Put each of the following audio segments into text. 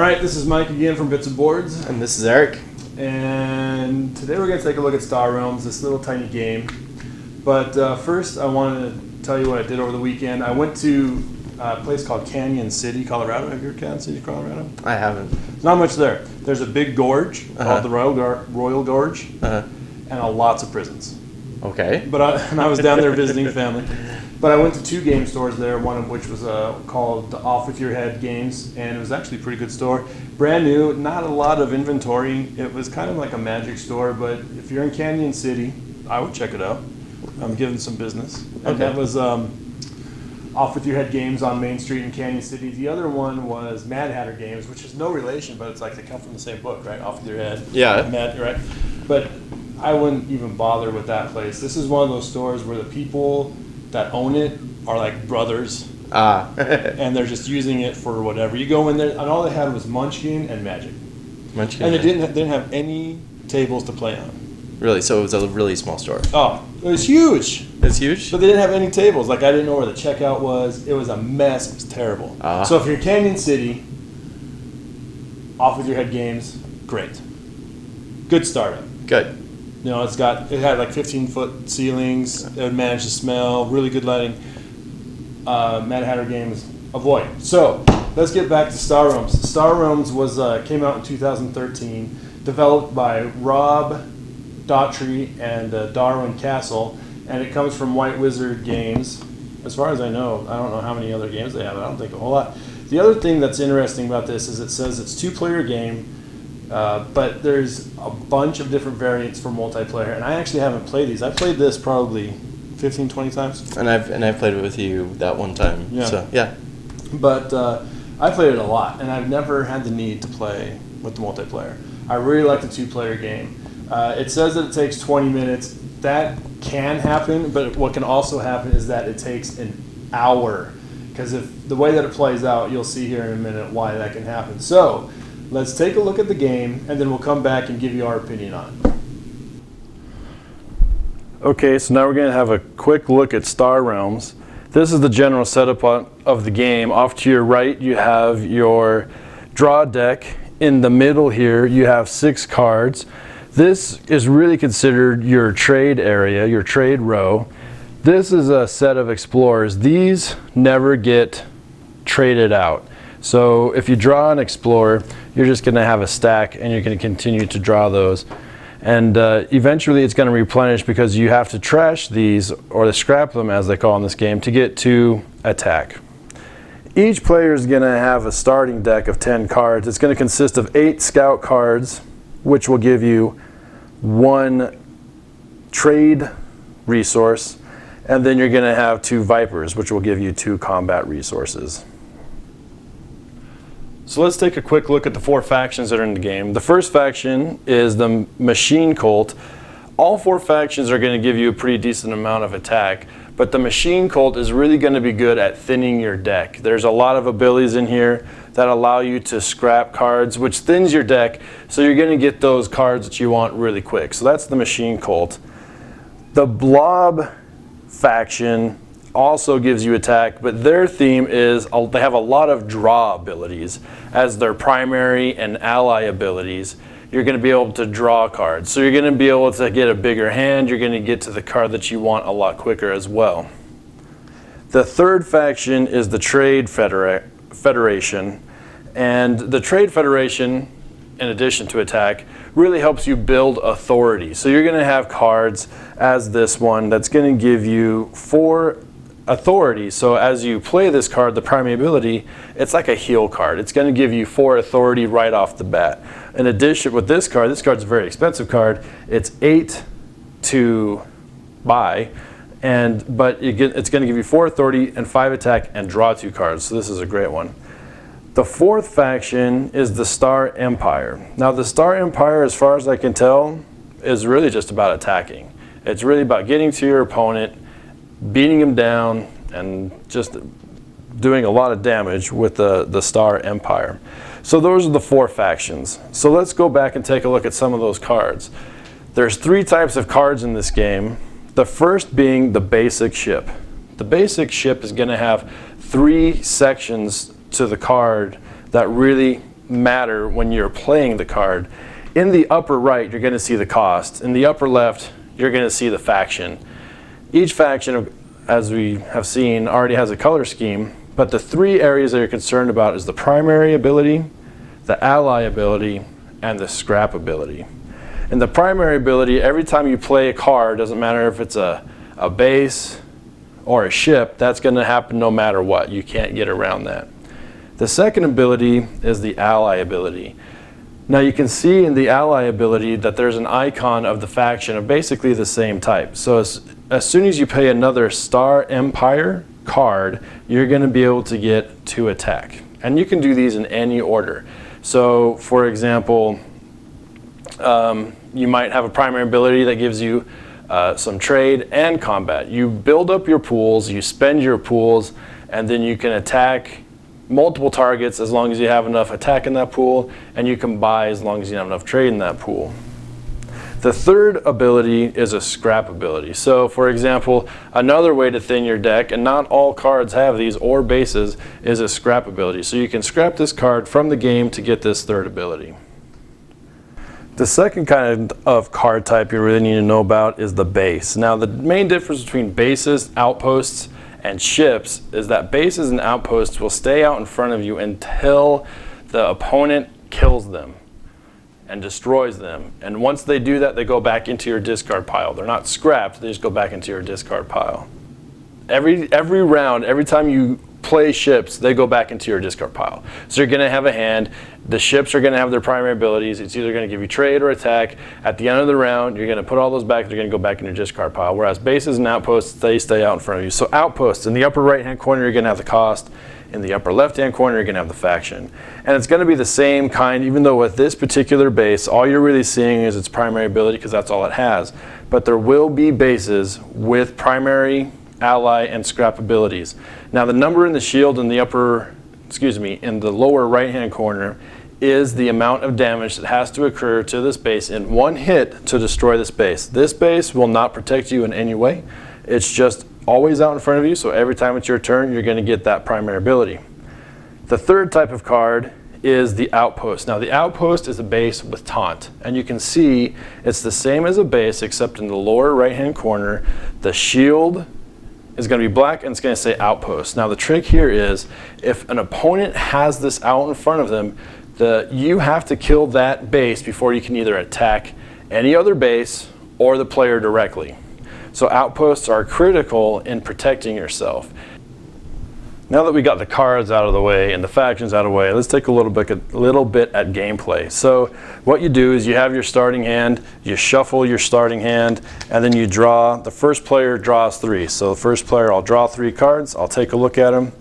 right, this is Mike again from Bits of Boards. And this is Eric. And today we're going to take a look at Star Realms, this little tiny game. But first I want to tell you what I did over the weekend. I went to a place called Canyon City, Colorado. Have you heard of Canyon City, Colorado? I haven't. Not much there. There's a big gorge called the Royal Gorge, and lots of prisons. Okay. But I was down there visiting family. But I went to two game stores there, one of which was called Off With Your Head Games, and it was actually a pretty good store. Brand new, not a lot of inventory. It was kind of like a magic store, but if you're in Canyon City, I would check it out. I'm giving some business. And that was Off With Your Head Games on Main Street in Canyon City. The other one was Mad Hatter Games, which is no relation, but it's like they come from the same book, right? Off With Your Head. Yeah. Right? But I wouldn't even bother with that place. This is one of those stores where the people that own it are like brothers, and they're just using it for whatever. You go in there, and all they had was Munchkin and Magic, and they didn't have any tables to play on. Really? So it was a really small store. Oh, it was huge. It's huge. But they didn't have any tables. Like I didn't know where the checkout was. It was a mess. It was terrible. So if you're Canyon City, Off With Your Head Games, great, good startup. Good. You know, it had like 15-foot ceilings. It would manage the smell. Really good lighting. Mad Hatter Games, avoid. So let's get back to Star Realms. Star Realms came out in 2013, developed by Rob Daughtry and Darwin Castle, and it comes from White Wizard Games. As far as I know, I don't know how many other games they have. I don't think a whole lot. The other thing that's interesting about this is it says it's a two-player game. But there's a bunch of different variants for multiplayer, and I actually haven't played these. I played this probably 15, 20 times. And I've played it with you that one time. Yeah. So, yeah. But I played it a lot, and I've never had the need to play with the multiplayer. I really like the two-player game. It says that it takes 20 minutes. That can happen, but what can also happen is that it takes an hour. Because if the way that it plays out, you'll see here in a minute why that can happen. So let's take a look at the game, and then we'll come back and give you our opinion on it. Okay, so now we're going to have a quick look at Star Realms. This is the general setup of the game. Off to your right, you have your draw deck. In the middle here, you have 6 cards. This is really considered your trade area, your trade row. This is a set of explorers. These never get traded out. So if you draw an explorer, you're just going to have a stack, and you're going to continue to draw those. And eventually it's going to replenish because you have to trash these, or scrap them as they call in this game, to get to attack. Each player is going to have a starting deck of 10 cards. It's going to consist of 8 scout cards, which will give you 1 trade resource, and then you're going to have 2 vipers, which will give you 2 combat resources. So let's take a quick look at the 4 factions that are in the game. The first faction is the Machine Cult. All 4 factions are going to give you a pretty decent amount of attack, but the Machine Cult is really going to be good at thinning your deck. There's a lot of abilities in here that allow you to scrap cards, which thins your deck, so you're going to get those cards that you want really quick. So that's the Machine Cult. The Blob faction also gives you attack, but their theme is they have a lot of draw abilities as their primary and ally abilities. You're going to be able to draw cards, so you're going to be able to get a bigger hand. You're going to get to the card that you want a lot quicker as well. The third faction is the Trade Federation, and the Trade Federation, in addition to attack, really helps you build authority. So you're going to have cards as this one that's going to give you 4 authority. So as you play this card, the primary ability, it's like a heal card. It's going to give you 4 authority right off the bat. In addition, with this card's a very expensive card. It's 8 to buy, but it's going to give you 4 authority and 5 attack and draw 2 cards. So this is a great one. The fourth faction is the Star Empire. Now the Star Empire, as far as I can tell, is really just about attacking. It's really about getting to your opponent, beating him down, and just doing a lot of damage with the Star Empire. So those are the 4 factions. So let's go back and take a look at some of those cards. There's 3 types of cards in this game. The first being the basic ship. The basic ship is going to have 3 sections to the card that really matter when you're playing the card. In the upper right, you're going to see the cost. In the upper left, you're going to see the faction. Each faction, as we have seen, already has a color scheme, but the three areas that you're concerned about is the primary ability, the ally ability, and the scrap ability. In the primary ability, every time you play a card, doesn't matter if it's a base or a ship, that's going to happen no matter what. You can't get around that. The second ability is the ally ability. Now you can see in the ally ability that there's an icon of the faction of basically the same type. So as soon as you play another Star Empire card, you're going to be able to get 2 attack. And you can do these in any order. So for example, you might have a primary ability that gives you some trade and combat. You build up your pools, you spend your pools, and then you can attack multiple targets as long as you have enough attack in that pool, and you can buy as long as you have enough trade in that pool. The third ability is a scrap ability. So for example, another way to thin your deck, and not all cards have these or bases, is a scrap ability. So you can scrap this card from the game to get this third ability. The second kind of card type you really need to know about is the base. Now the main difference between bases, outposts, and ships is that bases and outposts will stay out in front of you until the opponent kills them and destroys them. And once they do that, they go back into your discard pile. They're not scrapped, they just go back into your discard pile. Every round, every time you play ships, they go back into your discard pile. So you're going to have a hand. The ships are going to have their primary abilities. It's either going to give you trade or attack. At the end of the round, you're going to put all those back. They're going to go back in your discard pile. Whereas bases and outposts, they stay out in front of you. So outposts, in the upper right-hand corner, you're going to have the cost. In the upper left-hand corner, you're going to have the faction. And it's going to be the same kind, even though with this particular base, all you're really seeing is its primary ability because that's all it has. But there will be bases with primary, ally, and scrap abilities. Now the number in the shield in the in the lower right-hand corner is the amount of damage that has to occur to this base in one hit to destroy this base. This base will not protect you in any way. It's just always out in front of you, so every time it's your turn, you're going to get that primary ability. The third type of card is the outpost. Now the outpost is a base with taunt, and you can see it's the same as a base except in the lower right-hand corner, the shield is going to be black and it's going to say outpost. Now the trick here is if an opponent has this out in front of them, you have to kill that base before you can either attack any other base or the player directly. So outposts are critical in protecting yourself. Now that we got the cards out of the way and the factions out of the way, let's take a little bit at gameplay. So what you do is you have your starting hand, you shuffle your starting hand, and then you draw. The first player draws 3. So the first player, I'll draw 3 cards, I'll take a look at them.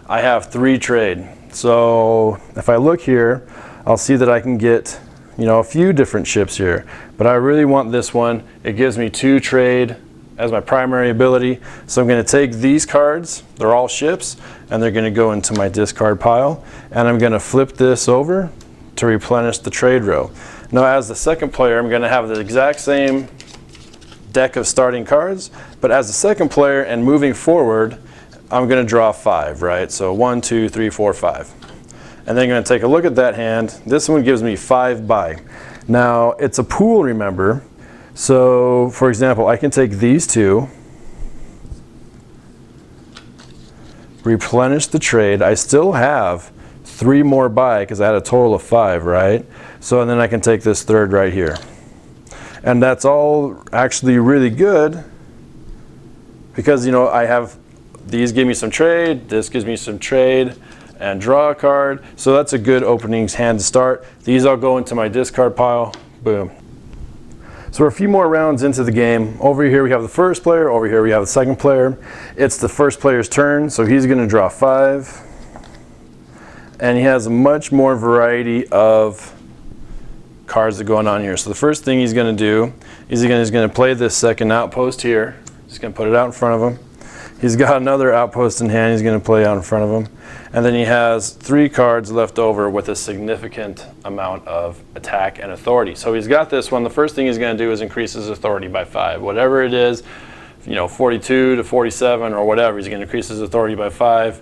I have 3 trade. So if I look here, I'll see that I can get, a few different ships here, but I really want this one. It gives me 2 trade as my primary ability. So I'm going to take these cards, they're all ships, and they're going to go into my discard pile, and I'm going to flip this over to replenish the trade row. Now as the second player, I'm going to have the exact same deck of starting cards, but as the second player and moving forward, I'm going to draw 5, right? So 1, 2, 3, 4, 5. And then I'm going to take a look at that hand. This one gives me 5 buy. Now it's a pool, remember. So for example, I can take these 2, replenish the trade. I still have 3 more buy because I had a total of 5, right? So and then I can take this third right here. And that's all actually really good because I have these give me some trade, this gives me some trade, and draw a card. So that's a good opening hand to start. These all go into my discard pile, boom. So we're a few more rounds into the game. Over here we have the first player, over here we have the second player. It's the first player's turn, so he's going to draw 5. And he has a much more variety of cards that are going on here. So the first thing he's going to do is he's going to play this second outpost here. He's going to put it out in front of him. He's got another outpost in hand he's going to play out in front of him. And then he has 3 cards left over with a significant amount of attack and authority. So he's got this one. The first thing he's going to do is increase his authority by 5. Whatever it is, 42 to 47 or whatever, he's going to increase his authority by 5.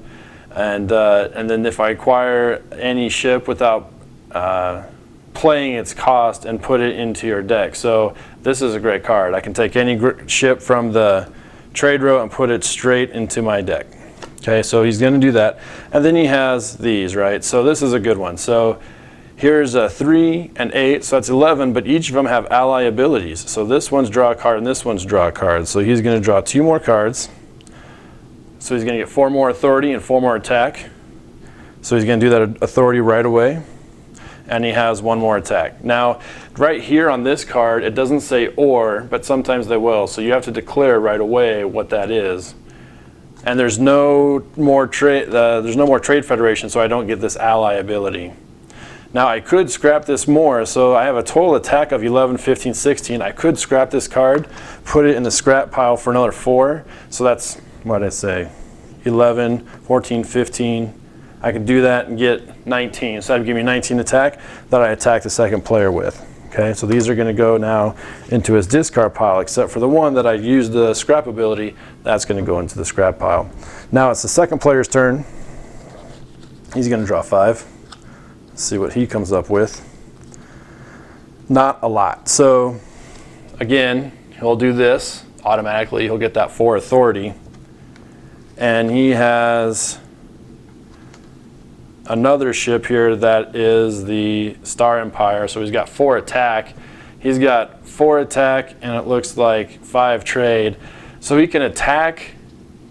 And then if I acquire any ship without playing its cost and put it into your deck. So this is a great card. I can take any ship from the trade row and put it straight into my deck. Okay, so he's going to do that. And then he has these, right? So this is a good one. So here's a 3 and 8, so that's 11, but each of them have ally abilities. So this one's draw a card and this one's draw a card. So he's going to draw 2 more cards. So he's going to get 4 more authority and 4 more attack. So he's going to do that authority right away. And he has 1 more attack. Now, right here on this card, it doesn't say or, but sometimes they will. So you have to declare right away what that is. And there's no more trade. There's no more trade federation, so I don't get this ally ability. Now I could scrap this more, so I have a total attack of 11, 15, 16. I could scrap this card, put it in the scrap pile for another 4. So that's what did I say, 11, 14, 15. I can do that and get 19. So that would give me 19 attack that I attack the second player with. Okay, so these are going to go now into his discard pile, except for the one that I used the scrap ability, that's going to go into the scrap pile. Now it's the second player's turn. He's going to draw 5. Let's see what he comes up with. Not a lot. So again, he'll do this automatically. He'll get that 4 authority. And he has another ship here that is the Star Empire, so he's got 4 attack. He's got 4 attack and it looks like 5 trade. So he can attack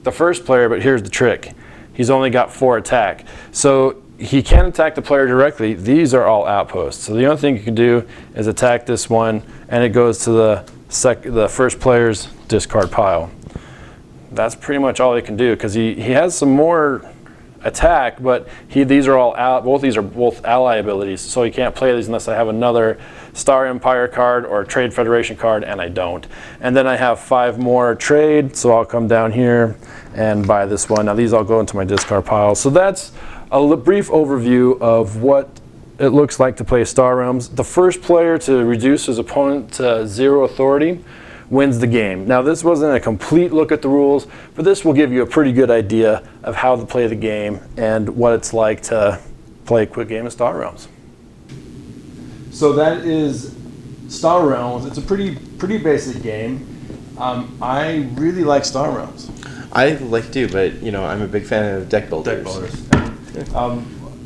the first player, but here's the trick. He's only got 4 attack. So he can't attack the player directly. These are all outposts. So the only thing you can do is attack this one and it goes to the first player's discard pile. That's pretty much all he can do because he has some more attack, but these are all out. These are both ally abilities, so he can't play these unless I have another Star Empire card or Trade Federation card, and I don't. And then I have 5 more trade, so I'll come down here and buy this one. Now these all go into my discard pile. So that's a brief overview of what it looks like to play Star Realms. The first player to reduce his opponent to 0 authority wins the game. Now this wasn't a complete look at the rules, but this will give you a pretty good idea of how to play the game and what it's like to play a quick game of Star Realms. So that is Star Realms. It's a pretty basic game. I really like Star Realms. I like to, but I'm a big fan of deck builders. Deck builders.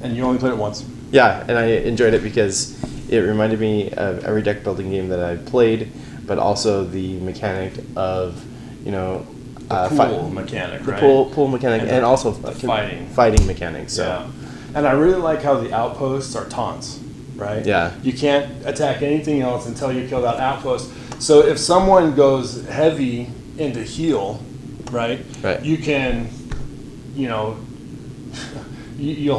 And you only played it once. Yeah, and I enjoyed it because it reminded me of every deck building game that I've played, but also the mechanic of, pool mechanic, the right? pool mechanic, and also the fighting mechanics. So. Yeah. And I really like how the outposts are taunts, right? Yeah. You can't attack anything else until you kill that outpost. So if someone goes heavy into heal, right? Right. You can, you'll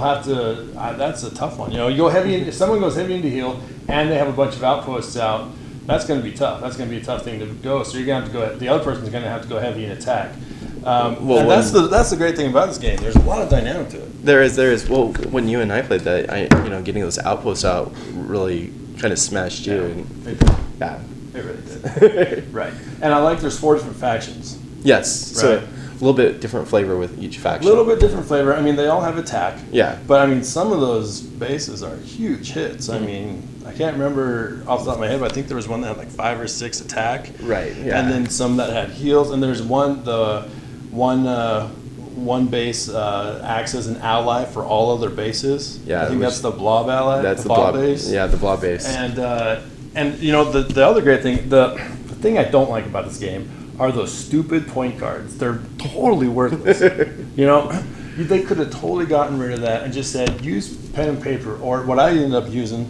have to. That's a tough one. You go heavy. If someone goes heavy into heal and they have a bunch of outposts out, that's going to be tough. That's going to be a tough thing to go. So you're going to have to go. The other person's going to have to go heavy and attack. And that's the great thing about this game. There's a lot of dynamic to it. There is. Well, when you and I played that, getting those outposts out really kind of smashed you. Yeah. It really did. Right. And I like there's 4 different factions. Yes. Right. So a little bit different flavor with each faction. A little bit different flavor. I mean, they all have attack. Yeah. But some of those bases are huge hits. Mm-hmm. I can't remember off the top of my head, but I think there was one that had like 5 or 6 attack. Right. Yeah. And then some that had heals. And there's one base acts as an ally for all other bases. Yeah. I think that's the blob ally. That's the blob base. Yeah, the blob base. And the other great thing, the thing I don't like about this game are those stupid point cards. They're totally worthless. They could have totally gotten rid of that and just said use pen and paper, or what I ended up using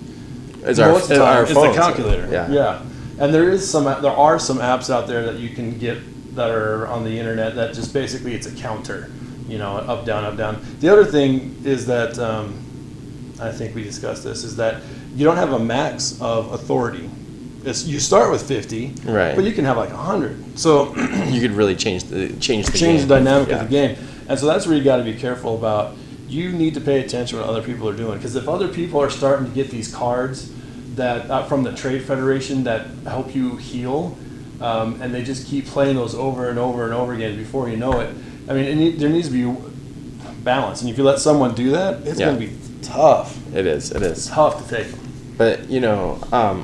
is most of the time is the calculator. Yeah. And there are some apps out there that you can get that are on the internet that just basically it's a counter, up, down, up, down. The other thing is that I think we discussed this, is that you don't have a max of authority. You start with 50, right? But you can have like 100. So you could really change the dynamic of the game. And so that's where you got to be careful about. You need to pay attention to what other people are doing, because if other people are starting to get these cards that from the Trade Federation that help you heal, and they just keep playing those over and over and over again before you know it. There needs to be balance, and if you let someone do that, it's going to be tough. It is. It It's is. tough to take. But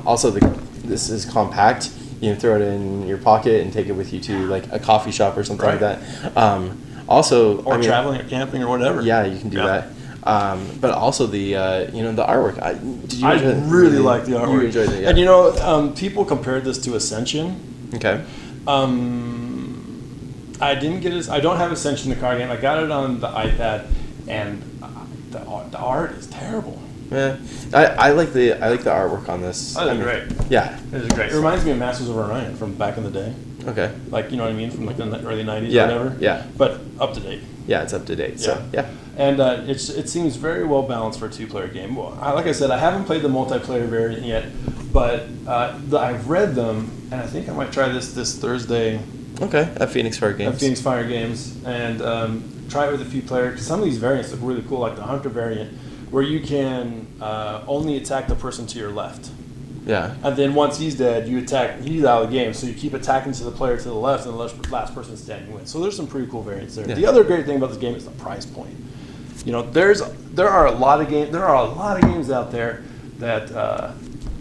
also this is compact. You can throw it in your pocket and take it with you to like a coffee shop or something like Right. that. Also, Or traveling or camping or whatever. Yeah, you can do that. But also the the artwork. I really like the artwork. You enjoyed it, yeah. And people compared this to Ascension. Okay. I didn't get it. I don't have Ascension, the card game. I got it on the iPad, and the art is terrible. Yeah, I like the artwork on this. Oh, it's great. Yeah. It is great. It reminds me of Masters of Orion from back in the day. Okay. Like, you know what I mean? From like the early 90s Yeah, or whatever. yeah. But up to date. Yeah, it's up to date. So yeah. And it seems very well balanced for a two-player game. Well, like I said, I haven't played the multiplayer variant yet, but I've read them, and I think I might try this Thursday Okay. At Phoenix Fire Games. at Phoenix Fire Games, and try it with a few players. Because some of these variants look really cool, like the Hunter variant, where you can only attack the person to your left. Yeah. And then once he's dead, he's out of the game. So you keep attacking to the player to the left, and the last person standing wins. So there's some pretty cool variants there. Yeah. The other great thing about this game is the price point. There are a lot of games out there that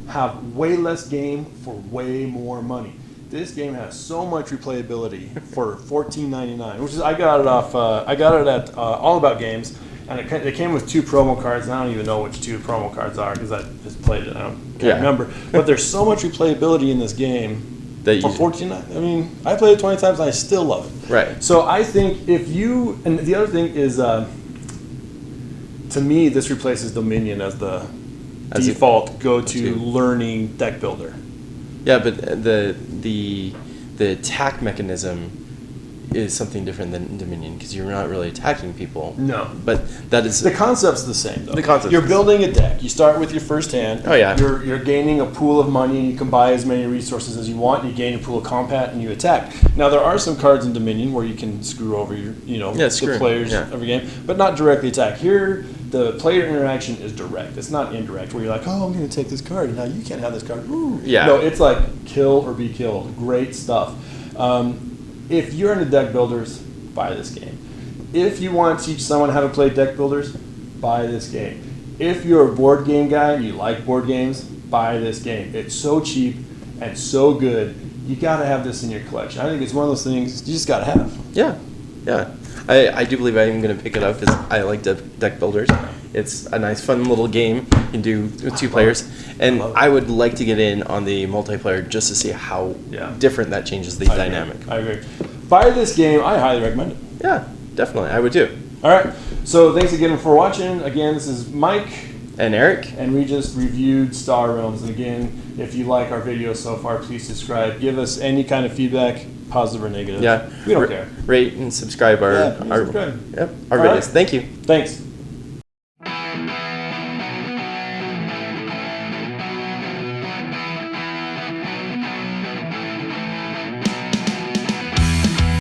have way less game for way more money. This game has so much replayability for $14.99, which is I got it at All About Games. And it came with 2 promo cards, and I don't even know which 2 promo cards are because I just played it. Can't remember. But there's so much replayability in this game That for $14. I mean, I played it 20 times and I still love it. Right. So I think and the other thing is, to me, this replaces Dominion as the default go-to learning deck builder. Yeah, but the attack mechanism is something different than Dominion because you're not really attacking people. No. But that is The concept's the same, though. The concept's You're the building a deck. You start with your first hand. Oh, yeah. You're gaining a pool of money, and you can buy as many resources as you want. And you gain a pool of combat, and you attack. Now, there are some cards in Dominion where you can screw over the players every game, but not directly attack. Here, the player interaction is direct. It's not indirect, where you're like, oh, I'm going to take this card, and now you can't have this card. Ooh. Yeah. No, it's like kill or be killed. Great stuff. If you're into deck builders, buy this game. If you want to teach someone how to play deck builders, buy this game. If you're a board game guy and you like board games, buy this game. It's so cheap and so good. You got to have this in your collection. I think it's one of those things you just got to have. Yeah. I do believe I am going to pick it up because I like deck builders. It's a nice, fun little game you can do with 2 players. And I would like to get in on the multiplayer just to see how different that changes the dynamic. I agree. Buy this game. I highly recommend it. Yeah, definitely. I would too. All right. So thanks again for watching. Again, this is Mike. And Eric. And we just reviewed Star Realms. And again, if you like our videos so far, please subscribe. Give us any kind of feedback, positive or negative. Yeah. We don't care. Rate and subscribe our subscribe. videos. Right. Thank you. Thanks.